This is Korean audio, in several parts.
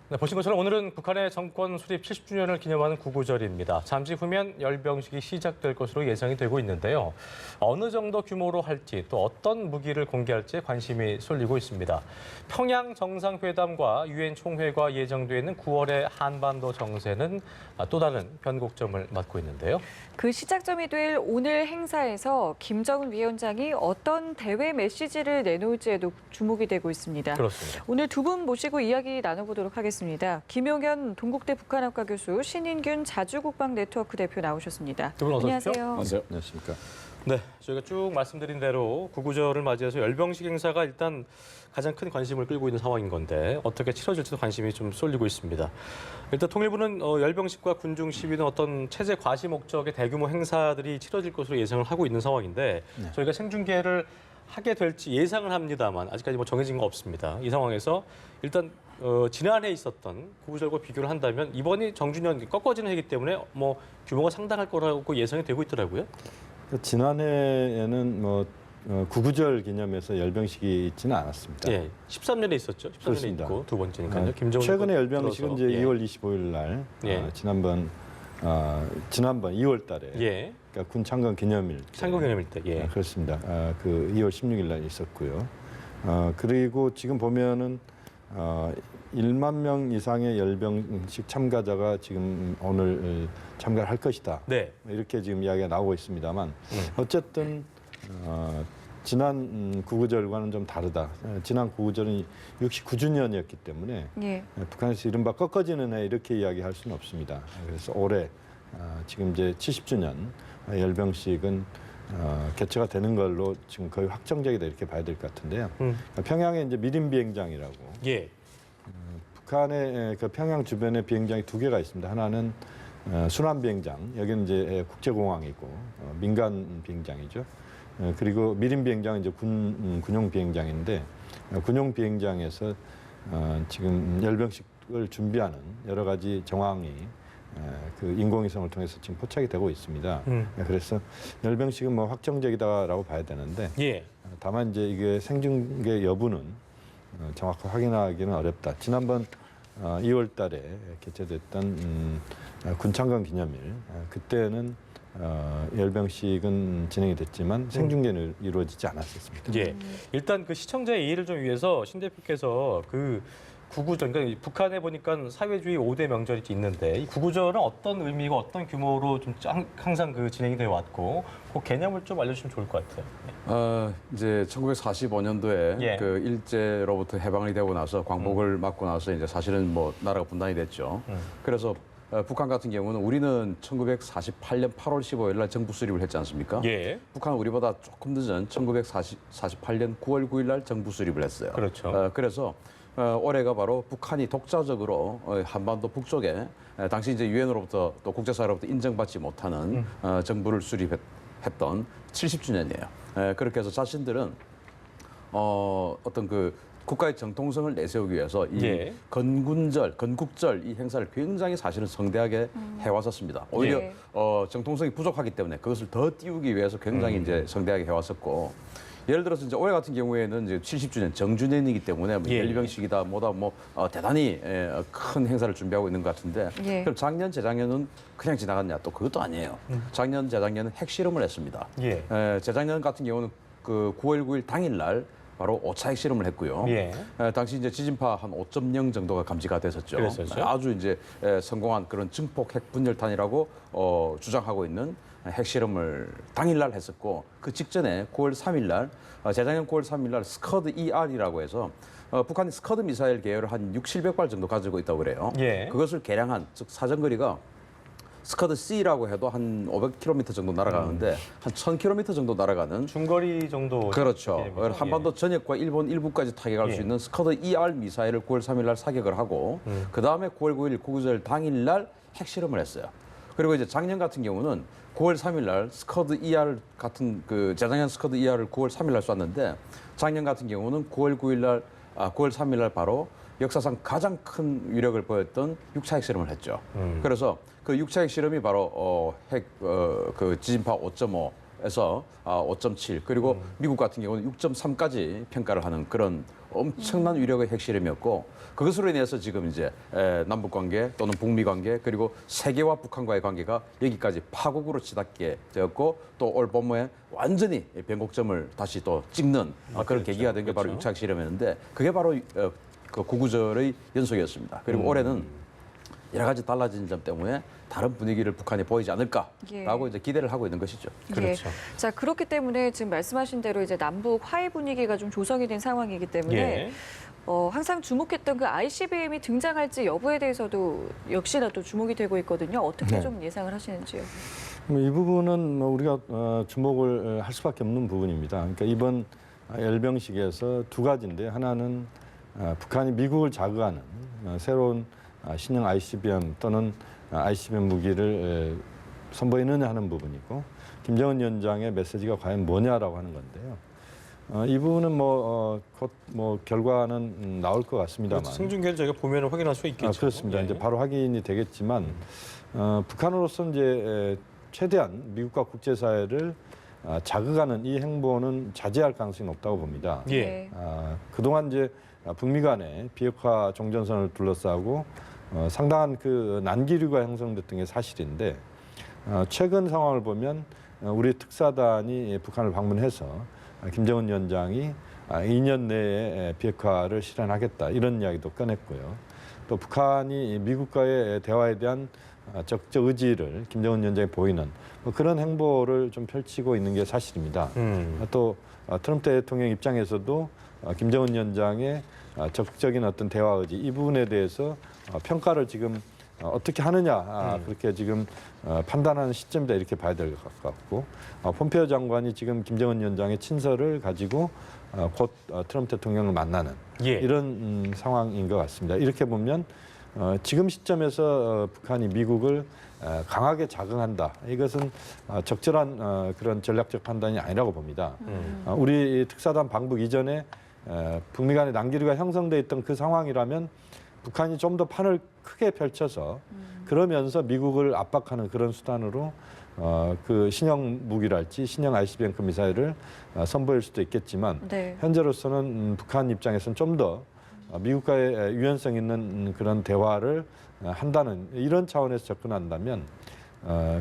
네, 보신 것처럼 오늘은 북한의 정권 수립 70주년을 기념하는 구구절입니다. 잠시 후면 열병식이 시작될 것으로 예상이 되고 있는데요. 어느 정도 규모로 할지 또 어떤 무기를 공개할지 관심이 쏠리고 있습니다. 평양 정상회담과 유엔 총회가 예정돼 있는 9월의 한반도 정세는 또 다른 변곡점을 맞고 있는데요. 그 시작점이 될 오늘 행사에서 김정은 위원장이 어떤 대외 메시지를 내놓을지에도 주목이 되고 있습니다. 그렇습니다. 오늘 두 분 모시고 이야기 나눠보도록 하겠습니다. 김용현 동국대 북한학과 교수, 신인균 자주국방 네트워크 대표 나오셨습니다. 두 분 어서 오십시오. 안녕하세요. 안녕하세요. 안녕하십니까. 네, 저희가 쭉 말씀드린 대로 구구절을 맞이해서 열병식 행사가 일단 가장 큰 관심을 끌고 있는 상황인 건데 어떻게 치러질지도 관심이 좀 쏠리고 있습니다. 일단 통일부는 열병식과 군중 시위는 어떤 체제 과시 목적의 대규모 행사들이 치러질 것으로 예상을 하고 있는 상황인데 저희가 생중계를 하게 될지 예상을 합니다만 아직까지 뭐 정해진 거 없습니다. 이 상황에서 일단 지난해 있었던 구구절과 비교를 한다면 이번이 정주년 꺾어지는 해이기 때문에 뭐 규모가 상당할 거라고 예상이 되고 있더라고요. 지난해에는 구구절 기념해서 열병식이 있지는 않았습니다. 예, 13년에 있었죠. 13년에 그렇습니다. 있고 두 번째니까요. 김정은 최근에 열병식은 이제 들어서, 2월 25일 날 예. 지난번 2월 달에 예, 그러니까 군 창건 기념일 때. 창건기념일 때, 예, 그렇습니다. 그 2월 16일 날 있었고요. 그리고 지금 보면은 1만 명 이상의 열병식 참가자가 지금 오늘 참가를 할 것이다. 네, 이렇게 지금 이야기가 나오고 있습니다만 어쨌든 지난 구구절과는 좀 다르다. 지난 구구절은 69주년이었기 때문에 예. 북한에서 이른바 꺾어지는 해 이렇게 이야기할 수는 없습니다. 그래서 올해 지금 이제 70주년 열병식은 개최가 되는 걸로 지금 거의 확정적이다 이렇게 봐야 될 것 같은데요. 평양에 이제 미림 비행장이라고 예, 북한의 그 평양 주변에 비행장이 두 개가 있습니다. 하나는 순환 비행장, 여기는 이제 국제공항이고 민간 비행장이죠. 그리고 미림 비행장은 이제 군용 비행장인데 군용 비행장에서 지금 열병식을 준비하는 여러 가지 정황이 그 인공위성을 통해서 지금 포착이 되고 있습니다. 그래서 열병식은 뭐 확정적이다라고 봐야 되는데 예, 다만 이제 이게 생중계 여부는 정확하게 확인하기는 어렵다. 지난번 2월 달에 개최됐던 군창건 기념일 그때는 열병식은 진행이 됐지만 생중계는 이루어지지 않았었습니다. 예. 일단 그 시청자의 이해를 좀 위해서 신 대표께서 그 구구절, 그러니까 북한에 보니까 사회주의 5대 명절이 있는데 이 구구절은 어떤 의미고 어떤 규모로 좀 항상 그 진행이 되어 왔고 그 개념을 좀 알려주시면 좋을 것 같아요. 이제 1945년도에 예. 그 일제로부터 해방이 되고 나서 광복을 맞고 나서 이제 사실은 뭐 나라가 분단이 됐죠. 그래서 북한 같은 경우는 우리는 1948년 8월 15일 날 정부 수립을 했지 않습니까? 예, 북한은 우리보다 조금 늦은 1948년 9월 9일 날 정부 수립을 했어요. 그렇죠. 그래서 올해가 바로 북한이 독자적으로 한반도 북쪽에 당시 이제 유엔으로부터 또 국제사회로부터 인정받지 못하는 정부를 수립했던 70주년이에요. 그렇게 해서 자신들은 어떤 그 국가의 정통성을 내세우기 위해서 이 예. 건국절 이 행사를 굉장히 사실은 성대하게 해왔었습니다. 오히려 예. 정통성이 부족하기 때문에 그것을 더 띄우기 위해서 굉장히 이제 성대하게 해왔었고. 예를 들어서 이제 올해 같은 경우에는 이제 70주년 정주년이기 때문에 뭐 예. 열병식이다 뭐다 대단히 큰 행사를 준비하고 있는 것 같은데 예. 그럼 작년 재작년은 그냥 지나갔냐 또 그것도 아니에요. 작년 재작년은 핵실험을 했습니다. 예. 재작년 같은 경우는 그 9월 9일 당일날 바로 5차 핵실험을 했고요. 예. 당시 이제 지진파 한 5.0 정도가 감지가 됐었죠. 그랬었죠. 아주 이제 성공한 그런 증폭 핵 분열탄이라고 주장하고 있는 핵실험을 당일날 했었고 그 직전에 9월 3일날 재작년 9월 3일날 스커드 ER이라고 해서 북한이 스커드 미사일 계열을 한 600~700발 정도 가지고 있다고 그래요. 예. 그것을 개량한 즉 사정거리가 스커드 C라고 해도 한 500km 정도 날아가는데 한 1000km 정도 날아가는 중거리 정도. 그렇죠. 개념이죠. 한반도 전역과 일본 일부까지 타격할 예. 수 있는 스커드 ER 미사일을 9월 3일 날 사격을 하고 그 다음에 9월 9일 구구절 당일 날 핵실험을 했어요. 그리고 이제 작년 같은 경우는 9월 3일 날 스커드 ER 같은 그 재작년 스커드 ER을 9월 3일 날 쐈는데 작년 같은 경우는 9월 3일 날 바로 역사상 가장 큰 위력을 보였던 6차 핵실험을 했죠. 그래서 그 6차 핵실험이 바로 그 지진파 5.5에서 5.7 그리고 미국 같은 경우는 6.3까지 평가를 하는 그런 엄청난 위력의 핵실험이었고 그것으로 인해서 지금 이제 남북 관계 또는 북미 관계 그리고 세계와 북한과의 관계가 여기까지 파국으로 치닫게 되었고 또 올 봄에 완전히 변곡점을 다시 또 찍는 그런 계기가 된 게 바로 그렇죠. 육차 실험이었는데 그게 바로 그 구구절의 연속이었습니다. 그리고 올해는 여러 가지 달라진 점 때문에 다른 분위기를 북한이 보이지 않을까라고 이제 기대를 하고 있는 것이죠. 그렇죠. 예. 자, 그렇기 때문에 지금 말씀하신 대로 이제 남북 화해 분위기가 좀 조성이 된 상황이기 때문에 예. 항상 주목했던 그 ICBM이 등장할지 여부에 대해서도 역시나 또 주목이 되고 있거든요. 어떻게 네. 좀 예상을 하시는지요? 이 부분은 우리가 주목을 할 수밖에 없는 부분입니다. 그러니까 이번 열병식에서 두 가지인데 하나는 북한이 미국을 자극하는 새로운 신형 ICBM 또는 ICBM 무기를 선보이느냐 하는 부분이고 김정은 위원장의 메시지가 과연 뭐냐라고 하는 건데요. 이 부분은 곧 결과는 나올 것 같습니다만. 생중계를 저희가 보면 확인할 수 있겠죠. 그렇습니다. 예. 이제 바로 확인이 되겠지만 북한으로서 이제 최대한 미국과 국제사회를 자극하는 이 행보는 자제할 가능성이 높다고 봅니다. 예. 네. 그동안 이제 북미 간의 비핵화 종전선을 둘러싸고 상당한 그 난기류가 형성됐던 게 사실인데 최근 상황을 보면 우리 특사단이 북한을 방문해서 김정은 위원장이 2년 내에 비핵화를 실현하겠다 이런 이야기도 꺼냈고요. 또 북한이 미국과의 대화에 대한 적극적 의지를 김정은 위원장이 보이는 그런 행보를 좀 펼치고 있는 게 사실입니다. 또 트럼프 대통령 입장에서도 김정은 위원장의 적극적인 어떤 대화 의지 이 부분에 대해서 평가를 지금 어떻게 하느냐 그렇게 지금 판단하는 시점이다 이렇게 봐야 될 것 같고 폼페이오 장관이 지금 김정은 위원장의 친서를 가지고 곧 트럼프 대통령을 만나는 예. 이런 상황인 것 같습니다. 이렇게 보면 지금 시점에서 북한이 미국을 강하게 자극한다. 이것은 적절한 그런 전략적 판단이 아니라고 봅니다. 우리 특사단 방북 이전에 북미 간의 난기류가 형성돼 있던 그 상황이라면 북한이 좀 더 판을 크게 펼쳐서 그러면서 미국을 압박하는 그런 수단으로 그 신형 무기랄지 신형 ICBM 미사일을 선보일 수도 있겠지만 네. 현재로서는 북한 입장에서는 좀 더 미국과의 유연성 있는 그런 대화를 한다는 이런 차원에서 접근한다면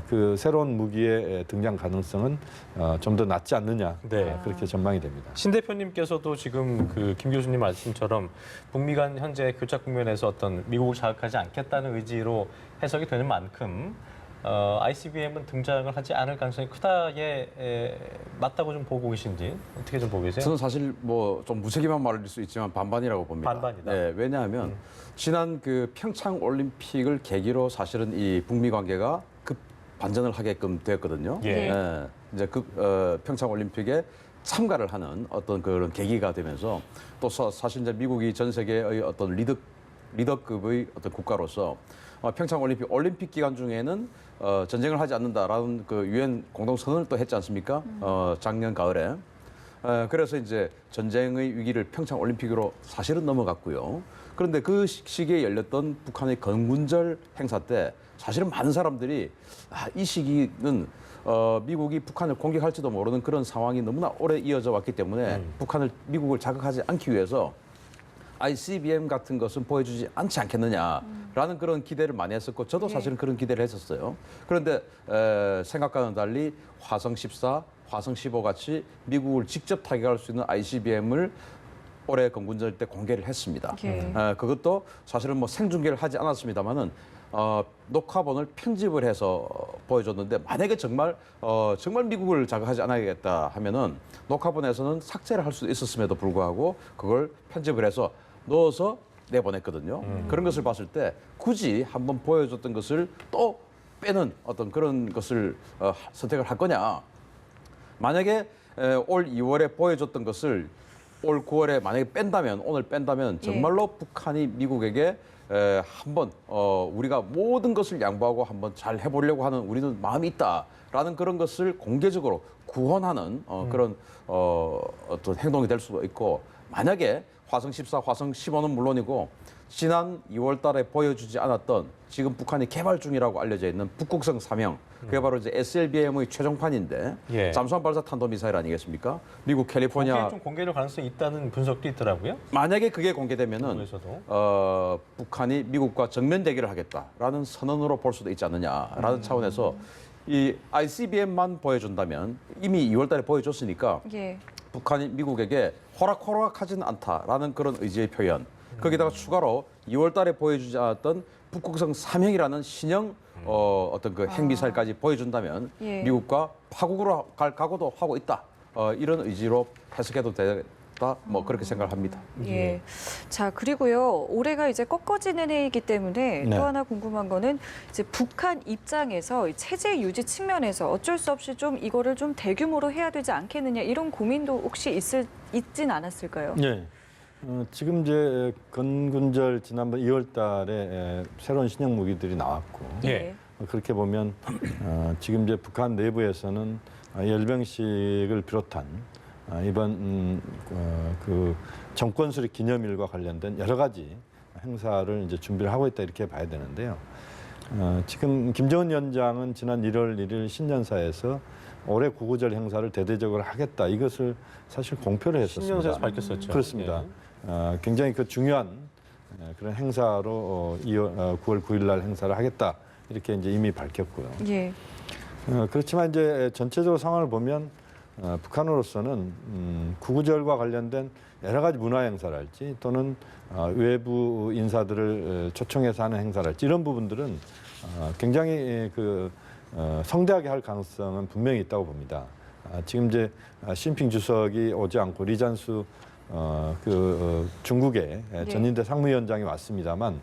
그 새로운 무기의 등장 가능성은 좀 더 낮지 않느냐 네. 그렇게 전망이 됩니다. 신 대표님께서도 지금 그 김 교수님 말씀처럼 북미 간 현재 교착 국면에서 어떤 미국을 자극하지 않겠다는 의지로 해석이 되는 만큼 ICBM은 등장을 하지 않을 가능성이 크다에 맞다고 좀 보고 계신지 어떻게 좀 보고 계세요? 저는 사실 뭐 좀 무책임한 말일 수 있지만 반반이라고 봅니다. 반반이다. 네, 왜냐하면 지난 그 평창 올림픽을 계기로 사실은 이 북미 관계가 급 반전을 하게끔 되었거든요. 예. 네, 이제 그 평창 올림픽에 참가를 하는 어떤 그런 계기가 되면서 또 사실 이제 미국이 전 세계의 어떤 리더급의 어떤 국가로서 평창 올림픽 기간 중에는 전쟁을 하지 않는다라는 그 유엔 공동 선언을 또 했지 않습니까? 작년 가을에. 그래서 이제 전쟁의 위기를 평창 올림픽으로 사실은 넘어갔고요. 그런데 그 시기에 열렸던 북한의 건군절 행사 때 사실은 많은 사람들이 이 시기는 미국이 북한을 공격할지도 모르는 그런 상황이 너무나 오래 이어져 왔기 때문에 미국을 자극하지 않기 위해서 ICBM 같은 것은 보여주지 않지 않겠느냐라는 그런 기대를 많이 했었고 저도 사실은 그런 기대를 했었어요. 그런데 생각과는 달리 화성 14, 화성 15 같이 미국을 직접 타격할 수 있는 ICBM을 올해 건군절 때 공개를 했습니다. 그것도 사실은 뭐 생중계를 하지 않았습니다만은 녹화본을 편집을 해서 보여줬는데 만약에 정말 미국을 자극하지 않아야겠다 하면은 녹화본에서는 삭제를 할 수 있었음에도 불구하고 그걸 편집을 해서 넣어서 내보냈거든요. 그런 것을 봤을 때 굳이 한번 보여줬던 것을 또 빼는 어떤 그런 것을 선택을 할 거냐. 만약에 올 2월에 보여줬던 것을 올 9월에 만약에 오늘 뺀다면 정말로 북한이 미국에게 한번 우리가 모든 것을 양보하고 한번 잘 해보려고 하는 우리는 마음이 있다라는 그런 것을 공개적으로 구원하는 그런 어떤 행동이 될 수도 있고 만약에 화성 14, 화성 15는 물론이고 지난 2월 달에 보여주지 않았던 지금 북한이 개발 중이라고 알려져 있는 북극성 3형. 그게 바로 이제 SLBM의 최종판인데 예. 잠수함 발사 탄도미사일 아니겠습니까? 미국 캘리포니아 거기에 좀 공개될 가능성이 있다는 분석도 있더라고요. 만약에 그게 공개되면은 그래서도 북한이 미국과 정면 대결을 하겠다라는 선언으로 볼 수도 있지 않느냐라는 차원에서 이 ICBM만 보여준다면 이미 2월달에 보여줬으니까 예. 북한이 미국에게 호락호락하지는 않다라는 그런 의지의 표현. 거기다가 추가로 2월달에 보여주지 않았던 북극성 3형이라는 신형 어떤 그 핵미사일까지 보여준다면 예. 미국과 파국으로 갈 각오도 하고 있다. 이런 의지로 해석해도 되겠다. 뭐 그렇게 생각을 합니다. 예. 자, 그리고요. 올해가 이제 꺾어지는 해이기 때문에 네. 또 하나 궁금한 거는 이제 북한 입장에서 이 체제 유지 측면에서 어쩔 수 없이 좀 이거를 좀 대규모로 해야 되지 않겠느냐 이런 고민도 혹시 있진 않았을까요? 네. 지금 이제 건군절 지난번 2월 달에 새로운 신형 무기들이 나왔고 예. 그렇게 보면 지금 이제 북한 내부에서는 열병식을 비롯한 이번 그 정권 수립 기념일과 관련된 여러 가지 행사를 이제 준비를 하고 있다 이렇게 봐야 되는데요. 지금 김정은 위원장은 지난 1월 1일 신년사에서 올해 구구절 행사를 대대적으로 하겠다 이것을 사실 공표를 했었습니다. 신년사에서 밝혔었죠. 그렇습니다. 굉장히 그 중요한 그런 행사로 9월 9일 날 행사를 하겠다 이렇게 이제 이미 밝혔고요. 예. 그렇지만 이제 전체적으로 상황을 보면 북한으로서는 구구절과 관련된 여러 가지 문화 행사랄지 또는 외부 인사들을 초청해서 하는 행사랄지 이런 부분들은 굉장히 성대하게 할 가능성은 분명히 있다고 봅니다. 지금 이제 시진핑 주석이 오지 않고 리잔수 중국의 네. 전인대 상무위원장이 왔습니다만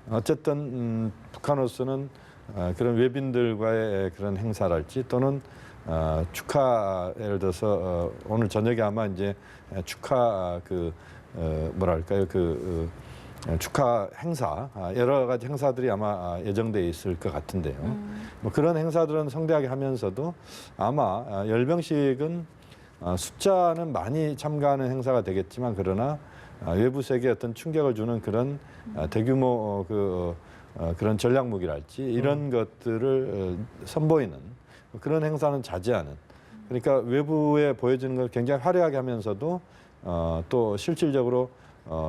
어쨌든 북한으로서는 그런 외빈들과의 그런 행사랄지 또는 축하 예를 들어서 오늘 저녁에 아마 이제 축하 축하 행사 여러 가지 행사들이 아마 예정돼 있을 것 같은데요. 뭐 그런 행사들은 성대하게 하면서도 아마 열병식은 숫자는 많이 참가하는 행사가 되겠지만 그러나 외부 세계에 어떤 충격을 주는 그런 대규모 그런 전략 무기랄지 이런 것들을 선보이는 그런 행사는 자제하는 그러니까 외부에 보여지는 걸 굉장히 화려하게 하면서도 또 실질적으로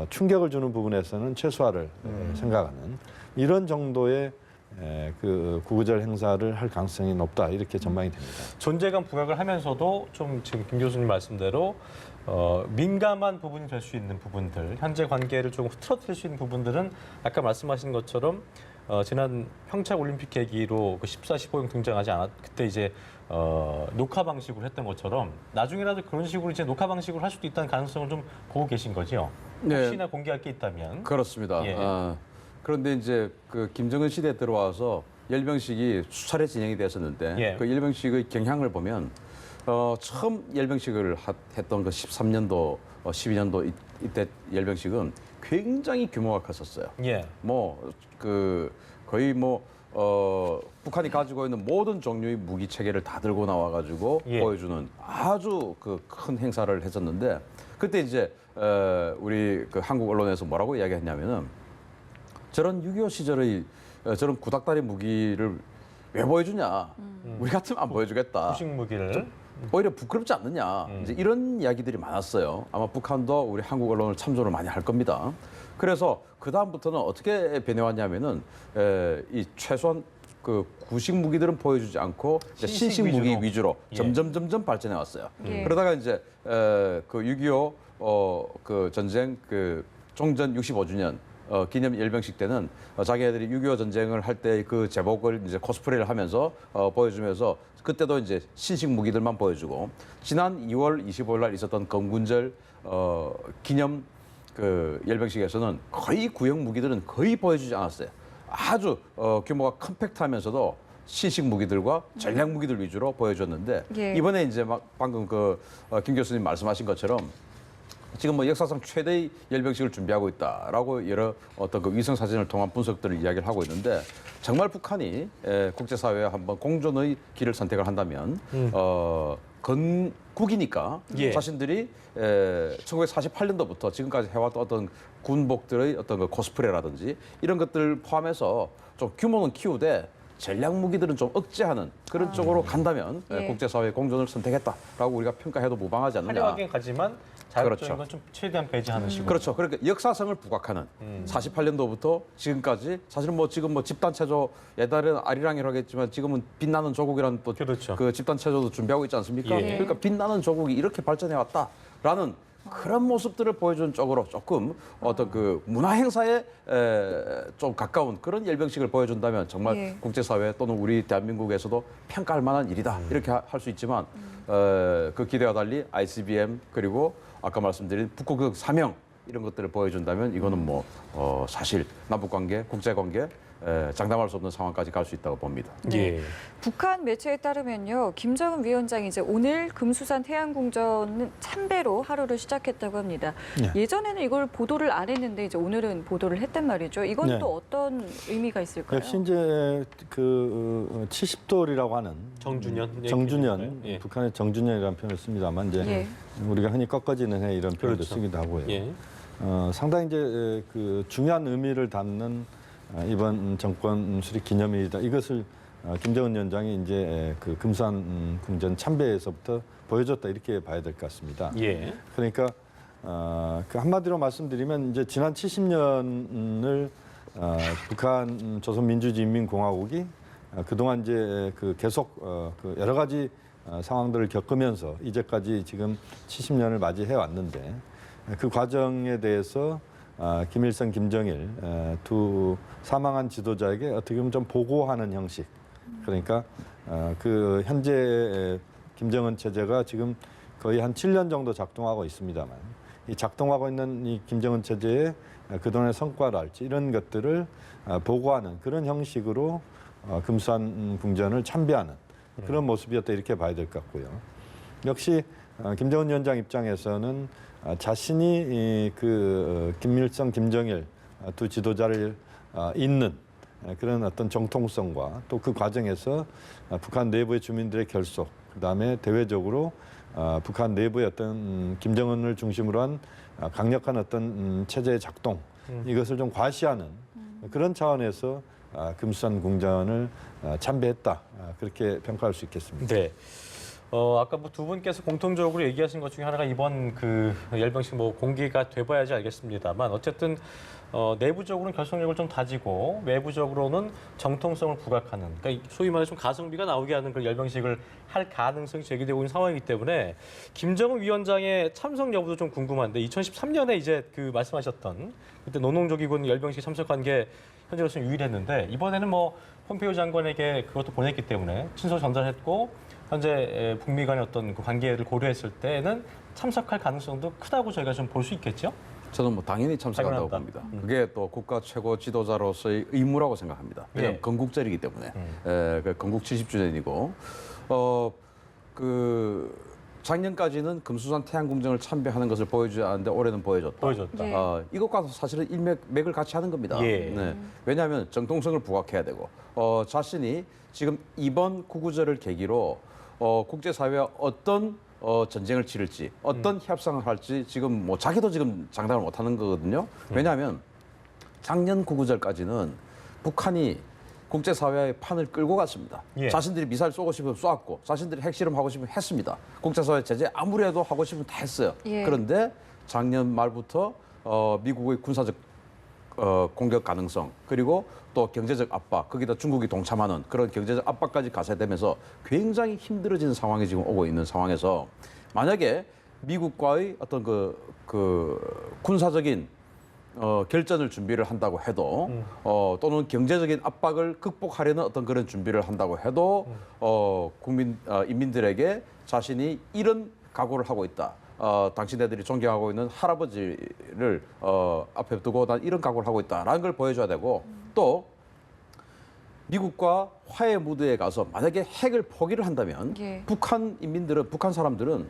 충격을 주는 부분에서는 최소화를 생각하는 이런 정도의 그 구구절 행사를 할 가능성이 높다 이렇게 전망이 됩니다. 존재감 부각을 하면서도 좀 지금 김 교수님 말씀대로 민감한 부분이 될 수 있는 부분들, 현재 관계를 조금 흐트러뜨릴 수 있는 부분들은 아까 말씀하신 것처럼 지난 평창 올림픽 계기로 그 14, 15형 등장하지 않았 그때 이제 녹화 방식으로 했던 것처럼 나중에라도 그런 식으로 이제 녹화 방식으로 할 수도 있다는 가능성을 좀 보고 계신 거죠. 네. 혹시나 공개할 게 있다면. 그렇습니다. 예. 그런데 이제 그 김정은 시대에 들어와서 열병식이 수차례 진행이 됐었는데 예. 그 열병식의 경향을 보면 처음 열병식을 했던 그 13년도, 12년도 이때 열병식은 굉장히 규모가 컸었어요. 예. 뭐 그 거의 뭐 북한이 가지고 있는 모든 종류의 무기 체계를 다 들고 나와가지고 예. 보여주는 아주 그 큰 행사를 했었는데 그때 이제 우리 그 한국 언론에서 뭐라고 이야기했냐면은 저런 6.25 시절의 저런 구닥다리 무기를 왜 보여주냐? 우리 같으면 안 보여주겠다. 후식 무기를. 오히려 부끄럽지 않느냐 이제 이런 이야기들이 많았어요. 아마 북한도 우리 한국 언론을 참조를 많이 할 겁니다. 그래서 그 다음부터는 어떻게 변해왔냐면은 이 최소한 그 구식 무기들은 보여주지 않고 이제 신식 무기 위주로 예. 점점 발전해 왔어요. 예. 그러다가 이제 그 6.25 그 전쟁 그 종전 65주년 기념 열병식 때는 자기네들이 6.25 전쟁을 할 때 그 제복을 이제 코스프레를 하면서 보여주면서 그때도 이제 신식 무기들만 보여주고 지난 2월 25일 날 있었던 건군절 기념 그 열병식에서는 거의 구형 무기들은 거의 보여주지 않았어요. 아주 규모가 컴팩트하면서도 신식 무기들과 전략 무기들 위주로 보여줬는데 예. 이번에 이제 막 방금 김 교수님 말씀하신 것처럼 지금 뭐 역사상 최대의 열병식을 준비하고 있다라고 여러 어떤 그 위성 사진을 통한 분석들을 이야기를 하고 있는데 정말 북한이 국제사회에 한번 공존의 길을 선택을 한다면 건국이니까 예. 자신들이 1948년도부터 지금까지 해왔던 어떤 군복들의 어떤 그 코스프레라든지 이런 것들 포함해서 좀 규모는 키우되 전략 무기들은 좀 억제하는 그런 쪽으로 간다면 예. 국제사회의 공존을 선택했다라고 우리가 평가해도 무방하지 않느냐. 화려하긴 가지만 자극적인 그렇죠. 건 좀 최대한 배제하는 식으로. 그렇죠. 그러니까 역사성을 부각하는 48년도부터 지금까지 사실은 뭐 지금 뭐 집단 체조 옛날에는 아리랑이라고 했지만 지금은 빛나는 조국이라는 또 그렇죠. 그 집단 체조도 준비하고 있지 않습니까? 예. 그러니까 빛나는 조국이 이렇게 발전해 왔다라는 그런 모습들을 보여주는 쪽으로 조금 어떤 그 문화 행사에 좀 가까운 그런 열병식을 보여준다면 정말 예. 국제사회 또는 우리 대한민국에서도 평가할 만한 일이다 이렇게 할 수 있지만 그 기대와 달리 ICBM 그리고 아까 말씀드린 북극 사명 이런 것들을 보여준다면 이거는 뭐 사실 남북관계, 국제관계 장담할 수 없는 상황까지 갈 수 있다고 봅니다. 예. 북한 매체에 따르면요, 김정은 위원장이 이제 오늘 금수산 태양궁전 참배로 하루를 시작했다고 합니다. 네. 예전에는 이걸 보도를 안 했는데 이제 오늘은 보도를 했단 말이죠. 이건 네. 또 어떤 의미가 있을까요? 역시 이제 그 70돌이라고 하는 정준현. 정준현 예. 북한의 정준현이라는 표현을 씁니다만 이제 예. 우리가 흔히 꺾어지는 해 이런 표현도 그렇죠. 쓰기도 하고요. 예. 상당히 이제 그 중요한 의미를 담는 이번 정권 수립 기념일이다. 이것을 김정은 위원장이 이제 그 금수산 궁전 참배에서부터 보여줬다 이렇게 봐야 될 것 같습니다. 예. 그러니까 그 한마디로 말씀드리면 이제 지난 70년을 북한 조선민주주의인민공화국이 그동안 이제 그 계속 그 여러 가지 상황들을 겪으면서 이제까지 지금 70년을 맞이해 왔는데 그 과정에 대해서 김일성, 김정일 두 사망한 지도자에게 어떻게 보면 좀 보고하는 형식. 그러니까 그 현재 김정은 체제가 지금 거의 한 7년 정도 작동하고 있습니다만 이 작동하고 있는 이 김정은 체제의 그동안의 성과랄지 이런 것들을 보고하는 그런 형식으로 금수산 궁전을 참배하는 그런 모습이었다 이렇게 봐야 될 것 같고요. 역시 김정은 위원장 입장에서는 자신이 그 김일성, 김정일 두 지도자를 잇는 그런 어떤 정통성과 또 그 과정에서 북한 내부의 주민들의 결속, 그다음에 대외적으로 북한 내부의 어떤 김정은을 중심으로 한 강력한 어떤 체제의 작동 이것을 좀 과시하는 그런 차원에서 금수산 궁전을 참배했다 그렇게 평가할 수 있겠습니다. 네. 아까 뭐 두 분께서 공통적으로 얘기하신 것 중에 하나가 이번 그 열병식 뭐 공개가 돼봐야지 알겠습니다만 어쨌든 내부적으로는 결속력을 좀 다지고 외부적으로는 정통성을 부각하는 그러니까 소위 말해 좀 가성비가 나오게 하는 그 열병식을 할 가능성이 제기되고 있는 상황이기 때문에 김정은 위원장의 참석 여부도 좀 궁금한데 2013년에 이제 그 말씀하셨던 그때 노농조기군 열병식 참석한 게 현재로서는 유일했는데 이번에는 뭐 폼페이오 장관에게 그것도 보냈기 때문에 친서 전달했고 현재 북미 간의 어떤 그 관계를 고려했을 때는 참석할 가능성도 크다고 저희가 좀 볼 수 있겠죠? 저는 뭐 당연히 참석한다고 당연하다. 봅니다. 그게 또 국가 최고 지도자로서의 의무라고 생각합니다. 왜냐하면 예. 건국절이기 때문에 그 건국 70주년이고 그 작년까지는 금수산 태양궁전을 참배하는 것을 보여주지 않았는데 올해는 보여줬다. 보여줬다. 예. 이것과 사실은 일맥을 같이 하는 겁니다. 예. 네. 왜냐하면 정통성을 부각해야 되고 자신이 지금 이번 구구절을 계기로 국제사회와 어떤 전쟁을 치를지 어떤 협상을 할지 지금 뭐 자기도 지금 장담을 못하는 거거든요. 왜냐하면 작년 구구절까지는 북한이 국제사회의 판을 끌고 갔습니다. 예. 자신들이 미사일 쏘고 싶으면 쏘았고 자신들이 핵실험하고 싶으면 했습니다. 국제사회 제재 아무래도 하고 싶으면 다 했어요. 예. 그런데 작년 말부터 미국의 군사적 공격 가능성 그리고 또 경제적 압박 거기다 중국이 동참하는 그런 경제적 압박까지 가세되면서 굉장히 힘들어지는 상황이 지금 오고 있는 상황에서 만약에 미국과의 어떤 그 군사적인 결전을 준비를 한다고 해도 또는 경제적인 압박을 극복하려는 어떤 그런 준비를 한다고 해도 인민들에게 자신이 이런 각오를 하고 있다. 당신네들이 존경하고 있는 할아버지를 앞에 두고 난 이런 각오를 하고 있다라는 걸 보여줘야 되고 또 미국과 화해 무드에 가서 만약에 핵을 포기를 한다면 예. 북한 사람들은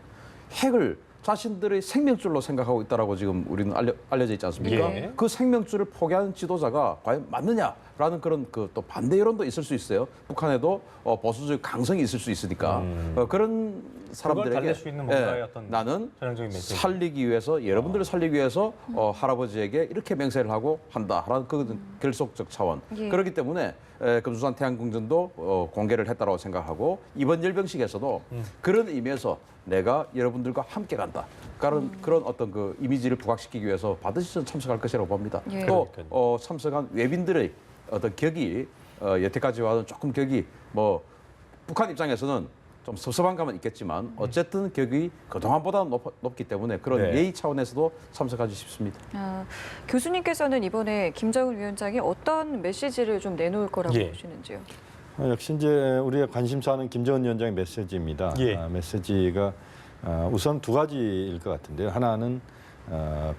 핵을 자신들의 생명줄로 생각하고 있다라고 지금 우리는 알려져 있지 않습니까? 예. 그 생명줄을 포기하는 지도자가 과연 맞느냐라는 그런 그 또 반대 여론도 있을 수 있어요. 북한에도 보수적 강성이 있을 수 있으니까 그런 사람들에게 달랠 수 있는 뭔가의 어떤 나는 전형적인 메시지. 살리기 위해서 여러분들을 살리기 위해서 할아버지에게 이렇게 맹세를 하고 한다라는 그 결속적 차원. 예. 그렇기 때문에 금수산 태양궁전도 공개를 했다고 생각하고 이번 열병식에서도 그런 의미에서 내가 여러분들과 함께 간다. 그런 어떤 그 이미지를 부각시키기 위해서 반드시 참석할 것이라고 봅니다. 예. 또 참석한 외빈들의 어떤 격이 여태까지 와는 조금 격이 뭐 북한 입장에서는 좀 섭섭한 감은 있겠지만 어쨌든 격이 그동안보다 높기 때문에 그런 네. 예의 차원에서도 참석하기 쉽습니다. 교수님께서는 이번에 김정은 위원장이 어떤 메시지를 좀 내놓을 거라고 예. 보시는지요? 역시 이제 우리가 관심사는 김정은 위원장의 메시지입니다. 예. 메시지가 우선 두 가지일 것 같은데요. 하나는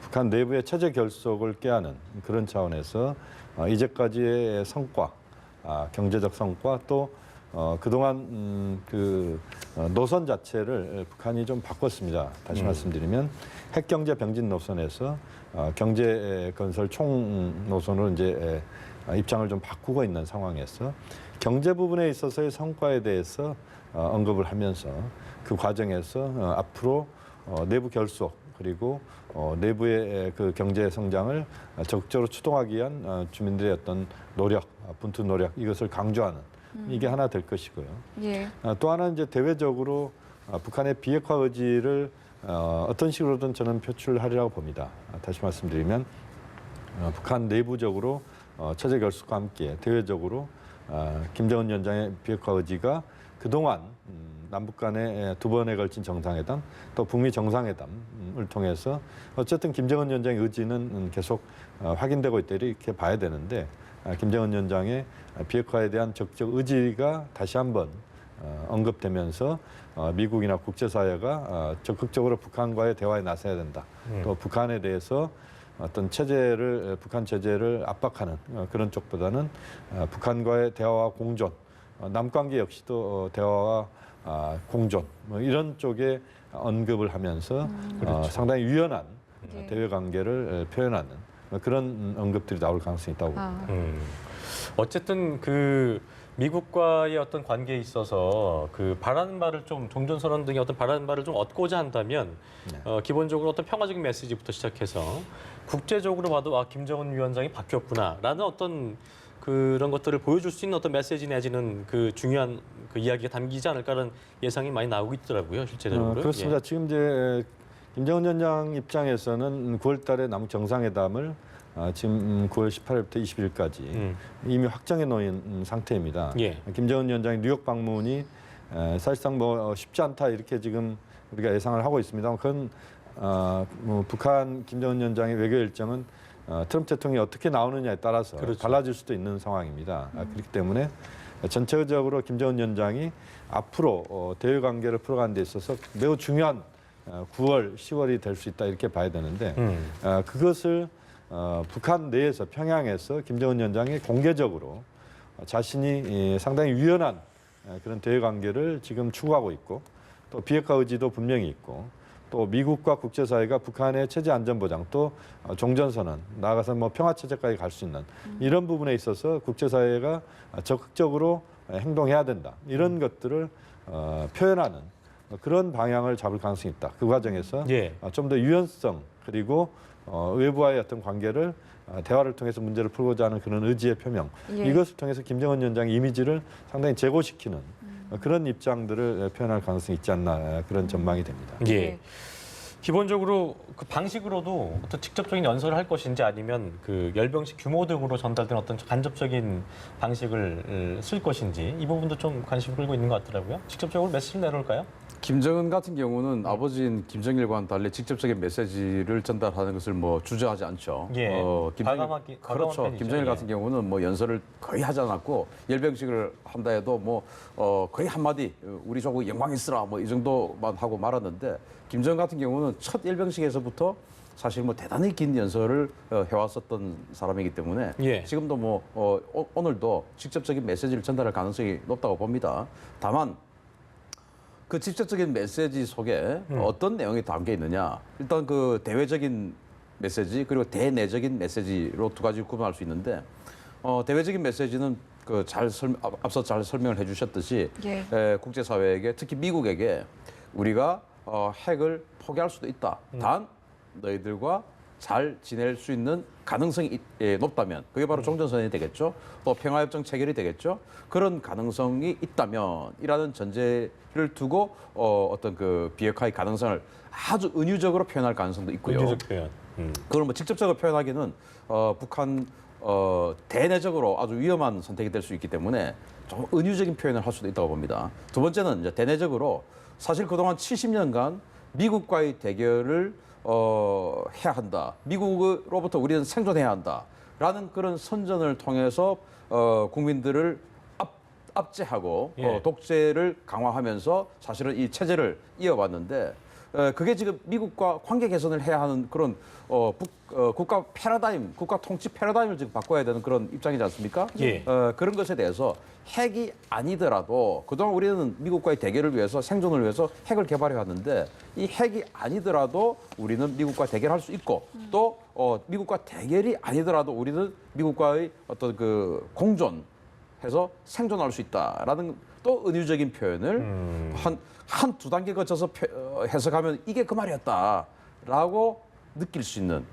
북한 내부의 체제 결속을 꾀하는 그런 차원에서 이제까지의 성과, 경제적 성과 또 그동안 노선 자체를 북한이 좀 바꿨습니다. 다시 말씀드리면 핵경제 병진 노선에서 경제 건설 총 노선으로 이제 입장을 좀 바꾸고 있는 상황에서 경제 부분에 있어서의 성과에 대해서 언급을 하면서 그 과정에서 앞으로 내부 결속 그리고 내부의 그 경제 성장을 적극적으로 추동하기 위한 주민들의 어떤 노력, 분투 노력 이것을 강조하는 이게 하나 될 것이고요. 예. 또 하나 이제 대외적으로 북한의 비핵화 의지를 어떤 식으로든 저는 표출하리라고 봅니다. 다시 말씀드리면 북한 내부적으로 체제 결속과 함께 대외적으로 김정은 위원장의 비핵화 의지가 그동안 남북 간의 두 번에 걸친 정상회담 또 북미 정상회담을 통해서 어쨌든 김정은 위원장의 의지는 계속 확인되고 있다 이렇게 봐야 되는데 김정은 위원장의 비핵화에 대한 적극적 의지가 다시 한번 언급되면서 미국이나 국제사회가 적극적으로 북한과의 대화에 나서야 된다. 또 북한에 대해서 어떤 북한 체제를 압박하는 그런 쪽보다는 북한과의 대화와 공존, 남관계 역시도 대화와 공존 뭐 이런 쪽에 언급을 하면서 그렇죠. 상당히 유연한 예. 대외 관계를 표현하는 그런 언급들이 나올 가능성이 있다고 봅니다. 어쨌든 그 미국과의 어떤 관계에 있어서 그 바라는 바를 좀 종전선언 등의 어떤 바라는 바를 좀 얻고자 한다면 기본적으로 어떤 평화적인 메시지부터 시작해서 국제적으로 봐도 김정은 위원장이 바뀌었구나라는 어떤 그런 것들을 보여줄 수 있는 어떤 메시지 내지는 그 중요한 그 이야기가 담기지 않을까라는 예상이 많이 나오고 있더라고요, 실제적으로. 그렇습니다. 지금 이제 김정은 위원장 입장에서는 9월달에 남북 정상회담을 지금 9월 18일부터 20일까지 이미 확정해 놓은 상태입니다. 예. 김정은 위원장의 뉴욕 방문이 사실상 뭐 쉽지 않다 이렇게 지금 우리가 예상을 하고 있습니다. 그건 뭐 북한 김정은 위원장의 외교 일정은 트럼프 대통령이 어떻게 나오느냐에 따라서 그렇죠. 달라질 수도 있는 상황입니다. 그렇기 때문에 전체적으로 김정은 위원장이 앞으로 대외 관계를 풀어가는 데 있어서 매우 중요한 9월, 10월이 될 수 있다 이렇게 봐야 되는데 그것을 북한 내에서 평양에서 김정은 위원장이 공개적으로 자신이 상당히 유연한 그런 대외 관계를 지금 추구하고 있고 또 비핵화 의지도 분명히 있고 또 미국과 국제사회가 북한의 체제 안전 보장 또 종전선언 나아가서 뭐 평화 체제까지 갈 수 있는 이런 부분에 있어서 국제사회가 적극적으로 행동해야 된다 이런 것들을 표현하는 그런 방향을 잡을 가능성이 있다. 그 과정에서 예. 좀 더 유연성 그리고 외부와의 어떤 관계를 대화를 통해서 문제를 풀고자 하는 그런 의지의 표명 예. 이것을 통해서 김정은 위원장의 이미지를 상당히 제고시키는 그런 입장들을 표현할 가능성이 있지 않나 그런 전망이 됩니다. 예. 예. 기본적으로 그 방식으로도 어떤 직접적인 연설을 할 것인지 아니면 그 열병식 규모 등으로 전달된 어떤 간접적인 방식을 쓸 것인지 이 부분도 좀 관심을 끌고 있는 것 같더라고요. 직접적으로 메시지를 내놓을까요? 김정은 같은 경우는 아버지인 김정일과는 달리 직접적인 메시지를 전달하는 것을 뭐 주저하지 않죠. 예. 과감한 그렇죠. 편이죠. 김정일 예. 같은 경우는 뭐 연설을 거의 하지 않았고 열병식을 한다 해도 뭐 거의 한마디 우리 조국 영광 있으라 뭐 이 정도만 하고 말았는데 김정은 같은 경우는 첫 열병식에서부터 사실 뭐 대단히 긴 연설을 해왔었던 사람이기 때문에 예. 지금도 뭐 오늘도 직접적인 메시지를 전달할 가능성이 높다고 봅니다. 다만 그 직접적인 메시지 속에 어떤 내용이 담겨 있느냐. 일단 그 대외적인 메시지 그리고 대내적인 메시지로 두 가지 구분할 수 있는데 대외적인 메시지는 앞서 잘 설명을 해주셨듯이 예. 국제사회에게 특히 미국에게 우리가 핵을 포기할 수도 있다. 단 너희들과 잘 지낼 수 있는 가능성이 높다면 그게 바로 종전선언이 되겠죠. 또 평화협정 체결이 되겠죠. 그런 가능성이 있다면이라는 전제를 두고 어떤 그 비핵화의 가능성을 아주 은유적으로 표현할 가능성도 있고요. 은유적 표현. 그걸 뭐 직접적으로 표현하기는 북한 대내적으로 아주 위험한 선택이 될 수 있기 때문에 좀 은유적인 표현을 할 수도 있다고 봅니다. 두 번째는 이제 대내적으로 사실 그동안 70년간 미국과의 대결을 해야 한다. 미국으로부터 우리는 생존해야 한다라는 그런 선전을 통해서 국민들을 압제하고 예. 독재를 강화하면서 사실은 이 체제를 이어왔는데 그게 지금 미국과 관계 개선을 해야 하는 그런 국가 패러다임, 국가 통치 패러다임을 지금 바꿔야 되는 그런 입장이지 않습니까? 예. 그런 것에 대해서 핵이 아니더라도 그동안 우리는 미국과의 대결을 위해서 생존을 위해서 핵을 개발해 왔는데 이 핵이 아니더라도 우리는 미국과 대결할 수 있고 또 미국과 대결이 아니더라도 우리는 미국과의 어떤 그 공존해서 생존할 수 있다라는 또 은유적인 표현을 한 두 단계 거쳐서 해석하면 이게 그 말이었다라고 느낄 수 있는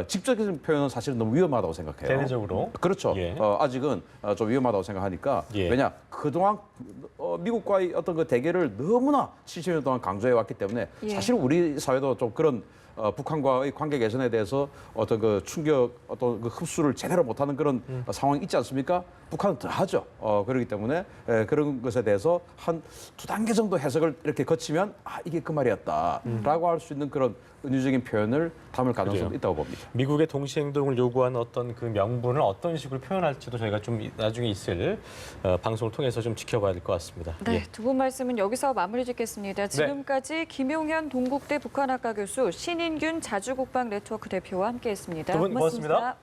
직접적인 표현은 사실은 너무 위험하다고 생각해요. 대내적으로. 그렇죠. 예. 아직은 좀 위험하다고 생각하니까 예. 왜냐 그동안 미국과의 어떤 그 대결을 너무나 70년 동안 강조해 왔기 때문에 예. 사실 우리 사회도 좀 그런 북한과의 관계 개선에 대해서 어떤 그 충격, 어떤 그 흡수를 제대로 못하는 그런 상황이 있지 않습니까? 북한은 더 하죠. 그렇기 때문에 그런 것에 대해서 한 두 단계 정도 해석을 이렇게 거치면 이게 그 말이었다라고 할 수 있는 그런 은유적인 표현을 담을 가능성도 그래요. 있다고 봅니다. 미국의 동시 행동을 요구하는 어떤 그 명분을 어떤 식으로 표현할지도 저희가 좀 나중에 있을 방송을 통해서 좀 지켜봐야 될 것 같습니다. 네, 예. 두 분 말씀은 여기서 마무리 짓겠습니다. 지금까지 김용현 동국대 북한학과 교수, 신인균 자주국방 네트워크 대표와 함께했습니다. 두 분 고맙습니다.